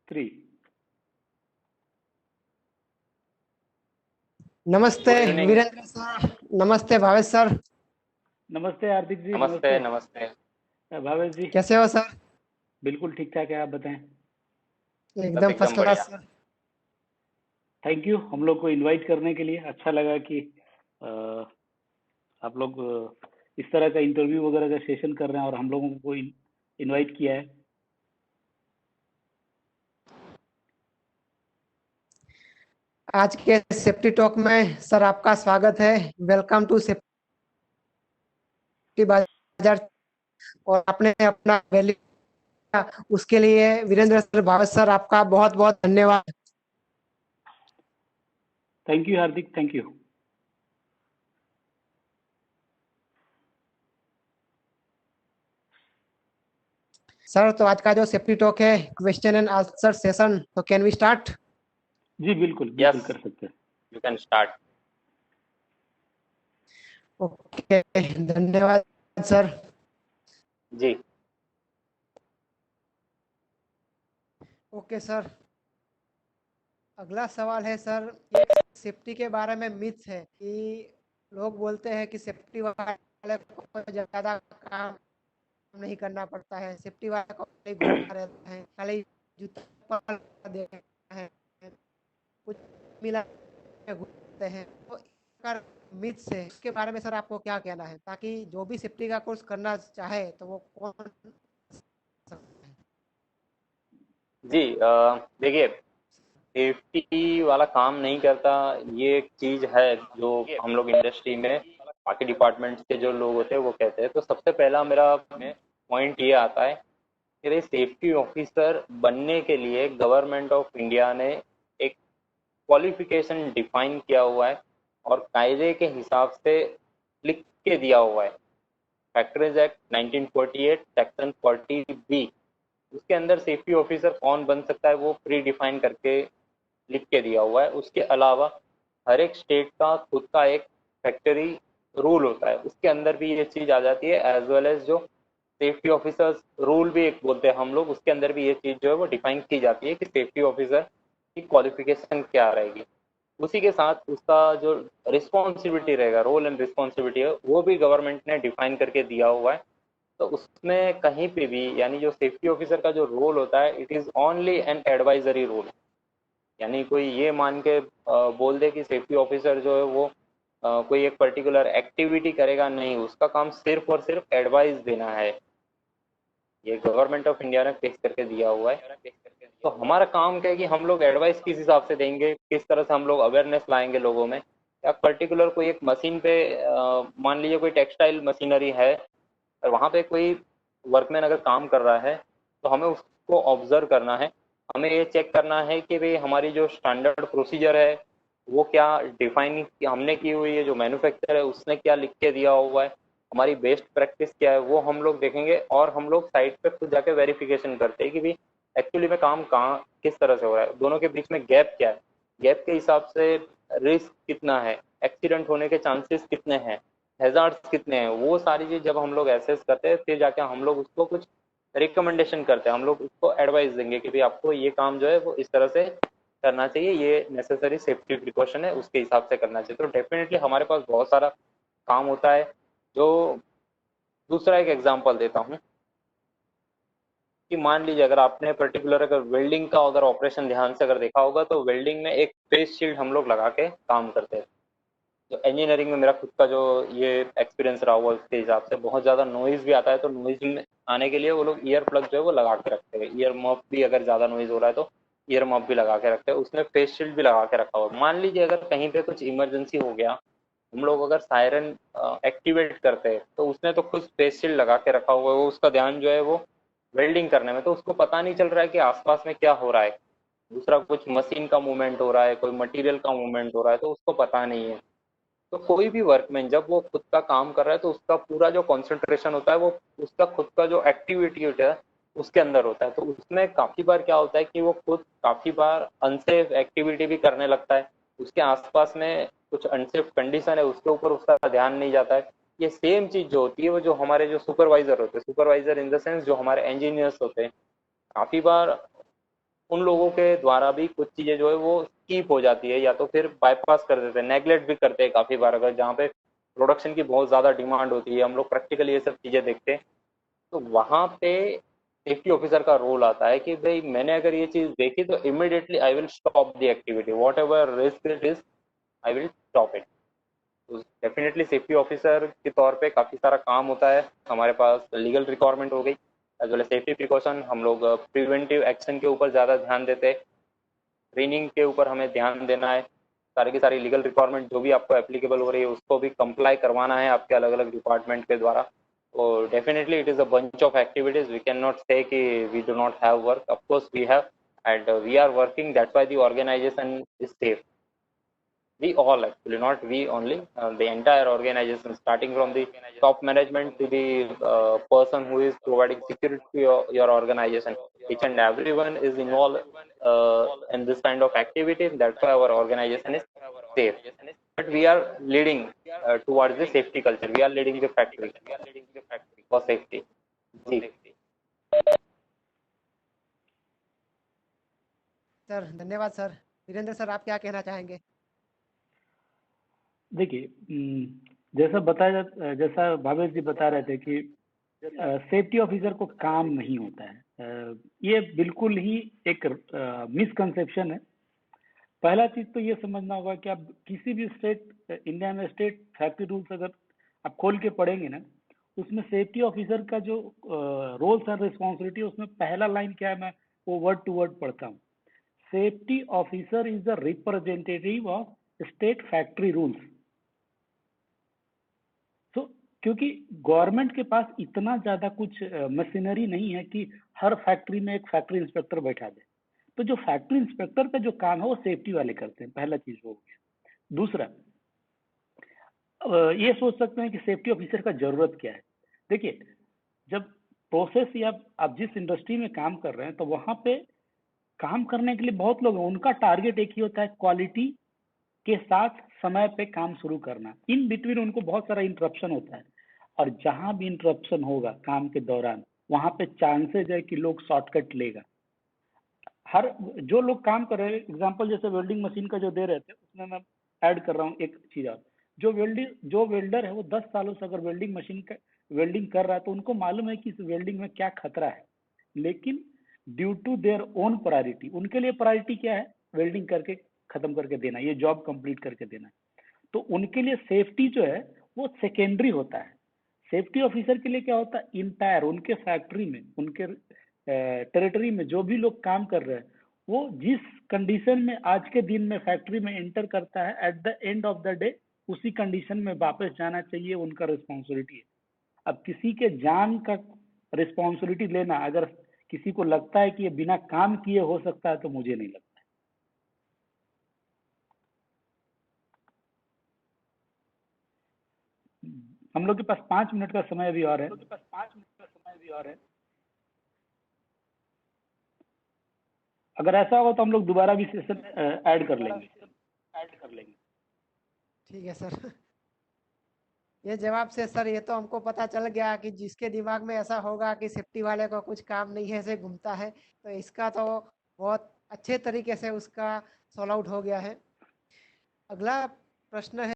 3। नमस्ते good evening. Virendra sir. नमस्ते Bhavesh sir. नमस्ते हार्दिक जी। नमस्ते नमस्ते। भावेश जी कैसे हो सर? बिल्कुल ठीक ठाक है, आप बताएं। बस एकदम फर्स्ट एकदम क्लास बढ़िया। सर। थैंक यू हम लोग को इनवाइट करने के लिए। अच्छा लगा कि अ, आप लोग इस तरह का इंटरव्यू वगैरह का सेशन कर रहे हैं और हम लोगों को इनवाइट किया है। आज के सेफ्टी टॉक में सर आपका स्वागत है। वेलकम टू सेफ्टी बाजार। और आपने अपना वैल्यू उसके लिए वीरेंद्र सर, भावेश सर, आपका बहुत बहुत धन्यवाद। Thank you Hardik, thank you. Sir तो आज का जो सेफ्टी टॉक है क्वेश्चन एंड आंसर सेशन, तो कैन वी स्टार्ट? जी बिल्कुल बिल्कुल यस, कर सकते हैं। You can start. ओके, धन्यवाद सर। जी। ओके सर, अगला सवाल है सर, एक सेफ्टी के बारे में मिथ है कि लोग बोलते हैं कि सेफ्टी वाले को ज्यादा काम नहीं करना पड़ता है, सेफ्टी वाले को खाली घूमता रहता है, खाली जूता पहन देता है, कुछ मिला के घूमते हैं। तो कर मिथ से इसके बारे में सर आपको क्या कहना है, ताकि जो भी सेफ्टी का कोर्स करना चाहे तो वो कौन सकता है? जी, देखिए, सेफ्टी वाला काम नहीं करता, ये एक चीज है जो हम लोग इंडस्ट्री में बाकी डिपार्टमेंट्स के जो लोग होते हैं वो कहते हैं। तो सबसे पहला मेरा पॉइंट ये आता है कि सेफ्टी ऑफिसर बनने के लिए गवर्नमेंट ऑफ इंडिया ने एक क्वालिफिकेशन डिफाइन किया हुआ है और कायदे के हिसाब से लिख के दिया हुआ है। फैक्ट्रीज एक्ट 1948 सेक्शन 40 बी, उसके अंदर सेफ्टी ऑफिसर कौन बन सकता है वो प्री डिफाइन करके लिख के दिया हुआ है। उसके अलावा हर एक स्टेट का खुद का एक फैक्ट्री रूल होता है, उसके अंदर भी ये चीज आ जाती है, एज वेल एज जो सेफ्टी ऑफिसर्स रूल भी एक बोलते हैं हम लोग, उसके अंदर भी ये चीज जो है वो डिफाइन की जाती है कि सेफ्टी ऑफिसर की क्वालिफिकेशन क्या रहेगी। उसी के साथ उसका जो रिस्पॉन्सिबिलिटी रहेगा, रोल एंड रिस्पॉन्सिबिलिटी है, वो भी गवर्नमेंट ने डिफाइन करके दिया हुआ है। तो उसमें कहीं पे भी यानी जो सेफ्टी ऑफिसर का जो रोल होता है, it is only an advisory role. यानी कोई ये मान के बोल दे कि सेफ्टी ऑफिसर जो है वो कोई एक पर्टिकुलर एक्टिविटी करेगा, नहीं, उसका काम सिर्फ और सिर्फ एडवाइस देना है। ये गवर्नमेंट ऑफ इंडिया ने फिक्स करके दिया हुआ है। तो हमारा काम क्या है कि हम लोग एडवाइस किस हिसाब से देंगे, किस तरह से हम लोग अवेयरनेस लाएंगे लोगों में। या पर्टिकुलर कोई एक मशीन पे मान लीजिए कोई टेक्सटाइल मशीनरी है और वहाँ पे कोई वर्कमैन अगर काम कर रहा है, तो हमें उसको ऑब्जर्व करना है। हमें ये चेक करना है कि भाई हमारी जो स्टैंडर्ड प्रोसीजर है वो क्या डिफाइन हमने की हुई है, जो मैन्युफैक्चर है उसने क्या लिख के दिया हुआ है, हमारी बेस्ट प्रैक्टिस क्या है, वो हम लोग देखेंगे। और हम लोग साइट पे खुद जाके वेरिफिकेशन करते हैं कि भाई एक्चुअली में काम कहाँ किस तरह से हो रहा है, दोनों के बीच में गैप क्या है, गैप के हिसाब से रिस्क कितना है, एक्सीडेंट होने के चांसेस कितने हैं, हैजार्ड्स कितने हैं, वो सारी चीज जब हम लोग एसेस करते हैं फिर जाके हम लोग उसको कुछ रिकमेंडेशन करते हैं। हम लोग उसको एडवाइस देंगे कि भाई आपको ये काम जो है वो इस तरह से करना चाहिए, ये नेसेसरी सेफ्टी प्रिकॉशन है, उसके हिसाब से करना चाहिए। तो डेफिनेटली हमारे पास बहुत सारा काम होता है। जो दूसरा एक एग्जांपल देता हूँ कि मान लीजिए अगर आपने पर्टिकुलर अगर वेल्डिंग का अगर ऑपरेशन ध्यान से अगर देखा होगा, तो वेल्डिंग में एक फेस शील्ड हम लोग लगा के काम करते हैं। तो इंजीनियरिंग में मेरा खुद का जो ये एक्सपीरियंस रहा हुआ उसके हिसाब से बहुत ज़्यादा नॉइज़ भी आता है, तो नॉइज़ में आने के लिए वो लोग ईयर प्लग जो है वो लगा के रखते हैं। ईयर मफ भी अगर ज़्यादा नॉइज़ हो रहा है तो ईयर मफ भी लगा के रखते हैं, उसमें फेस शील्ड भी लगा के रखा हुआ है। मान लीजिए अगर कहीं पे कुछ इमरजेंसी हो गया, हम लोग अगर सायरन एक्टिवेट करते हैं, तो उसने तो खुद फेस शील्ड लगा के रखा हुआ है, वो उसका ध्यान जो है वो वेल्डिंग करने में, तो उसको पता नहीं चल रहा है कि आसपास में क्या हो रहा है। दूसरा कुछ मशीन का मूवमेंट हो रहा है, कोई मटेरियल का मूवमेंट हो रहा है, तो उसको पता नहीं है। तो कोई भी वर्कमैन जब वो खुद का काम कर रहा है, तो उसका पूरा जो कंसंट्रेशन होता है वो उसका खुद का जो एक्टिविटी होता है उसके अंदर होता है। तो उसमें काफी बार क्या होता है कि वो खुद काफी बार अनसेफ एक्टिविटी भी करने लगता है, उसके आसपास में कुछ अनसेफ कंडीशन है उसके ऊपर उसका ध्यान नहीं जाता है। ये सेम चीज जो होती है वो जो हमारे जो सुपरवाइजर होते हैं, सुपरवाइजर इन द सेंस जो हमारे इंजीनियर्स होते हैं, काफी बार उन लोगों के द्वारा भी कुछ चीजें जो है वो स्कीप हो जाती है, या तो फिर बाईपास कर देते हैं, नेग्लेक्ट भी करते हैं काफी बार। अगर जहाँ पे प्रोडक्शन की बहुत ज्यादा डिमांड होती है, हम लोग प्रैक्टिकली ये सब चीजें देखते हैं, तो वहां पे सेफ्टी ऑफिसर का रोल आता है कि भाई मैंने अगर ये चीज देखी तो immediately I will stop the activity, what ever risk it is, I will stop it. तो डेफिनेटली सेफ्टी ऑफिसर के तौर पे काफी सारा काम होता है। हमारे पास लीगल रिक्वायरमेंट हो गई, as well as safety precaution. हम लोग प्रिवेंटिव एक्शन के ऊपर ज्यादा ध्यान देते हैं, ट्रेनिंग के ऊपर हमें ध्यान देना है। सारी की सारी लीगल रिक्वायरमेंट जो भी आपको एप्लीकेबल हो रही है उसको भी कंप्लाई करवाना है आपके अलग अलग डिपार्टमेंट के द्वारा। तो definitely it is a bunch of activities, we can not say कि we do not have work, of course we have, and we are working, that's why the organization is safe. We all actually, not we only, the entire organization, starting from the top management to the person who is providing security to your organization. Each and everyone is involved in this kind of activity. That's why our organization is safe. But we are leading towards the safety culture. We are leading the factory for safety. जी। Sir धन्यवाद sir. Virendra sir, आप क्या कहना चाहेंगे? देखिए, जैसा भावेश जी बता रहे थे कि सेफ्टी ऑफिसर को काम नहीं होता है, ये बिल्कुल ही एक मिसकंसेप्शन है। पहला चीज तो ये समझना होगा कि आप किसी भी इंडिया में स्टेट फैक्ट्री रूल्स अगर आप खोल के पढ़ेंगे ना, उसमें सेफ्टी ऑफिसर का जो रोल्स एंड रिस्पॉन्सिबिलिटी, उसमें पहला लाइन क्या है, मैं वो वर्ड टू वर्ड पढ़ता हूँ। Safety officer is the representative of state factory rules. तो क्योंकि गवर्नमेंट के पास इतना ज्यादा कुछ मशीनरी नहीं है कि हर फैक्ट्री में एक फैक्ट्री इंस्पेक्टर बैठा दे, तो जो फैक्ट्री इंस्पेक्टर का जो काम है वो सेफ्टी वाले करते हैं, पहला चीज हो गया। दूसरा, ये सोच सकते हैं कि सेफ्टी ऑफिसर का जरूरत क्या है। देखिए, जब प्रोसेस या आप जिस इंडस्ट्री में काम कर रहे हैं, तो वहां पे काम करने के लिए बहुत लोग हैं, उनका टारगेट एक ही होता है, क्वालिटी के साथ समय पे काम शुरू करना। इन बिटवीन उनको बहुत सारा इंटरप्शन होता है, और जहां भी इंटरप्शन होगा काम के दौरान, वहां पे चांसेज है कि लोग शॉर्टकट लेगा। हर जो लोग काम कर रहे हैं, एग्जांपल जैसे वेल्डिंग मशीन का जो दे रहे थे, उसमें मैं ऐड कर रहा हूँ एक चीज और। जो वेल्डर है वो 10 सालों से अगर वेल्डिंग मशीन का वेल्डिंग कर रहा है, तो उनको मालूम है कि इस वेल्डिंग में क्या खतरा है। लेकिन due to their own priority, उनके लिए प्रायोरिटी क्या है, वेल्डिंग करके खत्म करके देना, ये जॉब कंप्लीट करके देना। तो उनके लिए सेफ्टी जो है वो सेकेंडरी होता है। सेफ्टी ऑफिसर के लिए क्या होता है, इंटायर उनके फैक्ट्री में, उनके टेरिटरी में जो भी लोग काम कर रहे हैं, वो जिस कंडीशन में आज के दिन में फैक्ट्री में एंटर करता है, at the end of the day उसी कंडीशन में वापस जाना चाहिए, उनका रिस्पॉन्सिबिलिटी है। अब किसी के जान का रिस्पॉन्सिबिलिटी लेना, अगर किसी को लगता है कि ये बिना काम किए हो सकता है, तो मुझे नहीं लगता। हम लोग के पास 5 मिनट का समय अभी और है। अगर ऐसा हो तो हम लोग दोबारा भी सेशन ऐड कर लेंगे। ठीक है सर। ये जवाब से सर ये तो हमको पता चल गया कि जिसके दिमाग में ऐसा होगा कि सेफ्टी वाले को कुछ काम नहीं है, ऐसे घूमता है, तो इसका तो बहुत अच्छे तरीके से उसका सॉल्व आउट हो गया है। अगला प्रश्न है